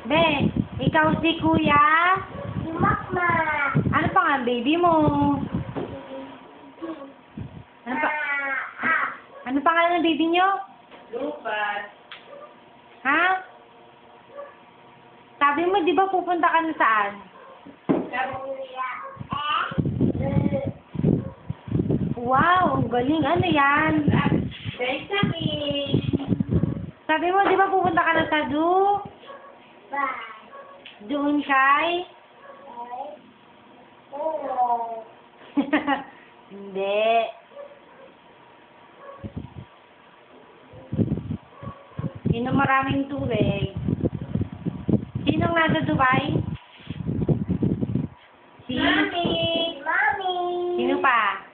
Be, ikaw si Kuya? Si Makma. Ano pa nga, baby mo? Ano pa? Ano pangalan ng baby nyo? Lupas. Ha? Sabi mo, di ba pupunta ka na saan? Wow, ang galing. Ano yan? Dahil sa akin. Sabi mo, di ba pupunta ka na sa zoo? Doon kay? Hindi. Sino maraming tubig? Sinong nasa Dubai? Si? Mami! Mami! Sino pa?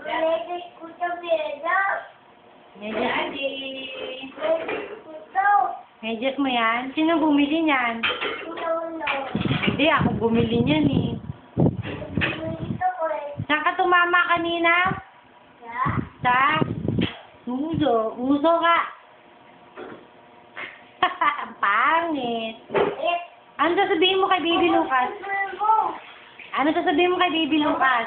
Medyas kuto medyas. Medyas, Daddy. Medyas kuto. medyas mo yan? Sino bumili niyan? No. Hindi, ako bumili niyan eh. Dito ko eh. Saan ka tumama kanina? Ya? Sa? Uso. Uso ka. Ang pangit. Ano sasabihin mo kay Baby Lucas? Ano sasabihin mo kay Baby Lucas?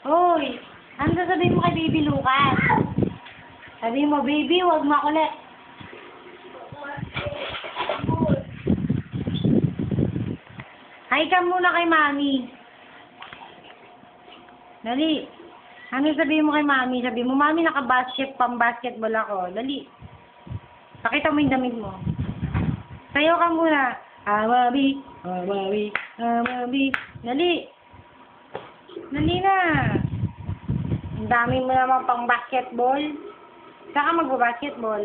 Hoy! Ano sasabihin mo kay Baby Lucas? Sabihin mo, baby, huwag makulit. Hi ka muna kay Mami. Dali. Ano sabihin mo kay Mami? Sabihin mo, Mami, pang-basketball ako. Dali. Pakita mo yung damit mo. Sayo ka muna. Amabi, amabi, amabi. Dali. Dali na. Ang dami mo naman pang-basketball. Saan ka magbabasketball?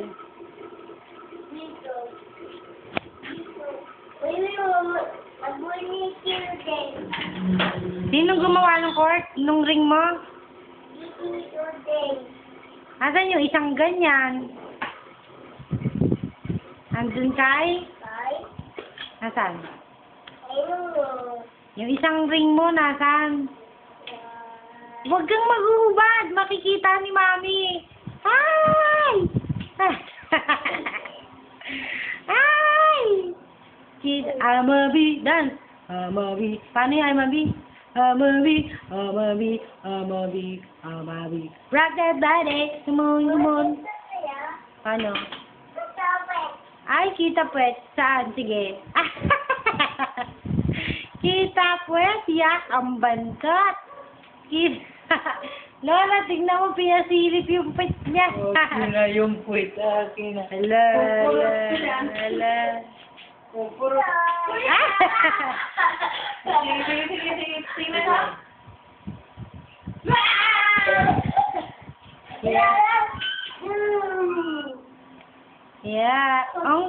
Dito. Wait, amoy ni children. Sinong gumawa ng court? Nung ring mo? Children. Asan yung isang ganyan? Andun kay? Bye. Nasaan? Ayun. Yung isang ring mo, nasaan? Huwag kang maghuhubad. Makikita ni Mami. Ay! Ay! Kid, Amabi, dance. Amabi. Paano yung Amabi? Amabi, Amabi, Amabi, Amabi. Rock that body. Come on. Paano? Ay, kita puwet. Saan? Sige. Kita puwet. Yak, ang bankat. Lola, tignan mo, pinasilip yung puwet niya. Okay na yung puwit. Okay na. Hala, hala. Pupuro. Sige. Tingnan mo. Yeah. Ang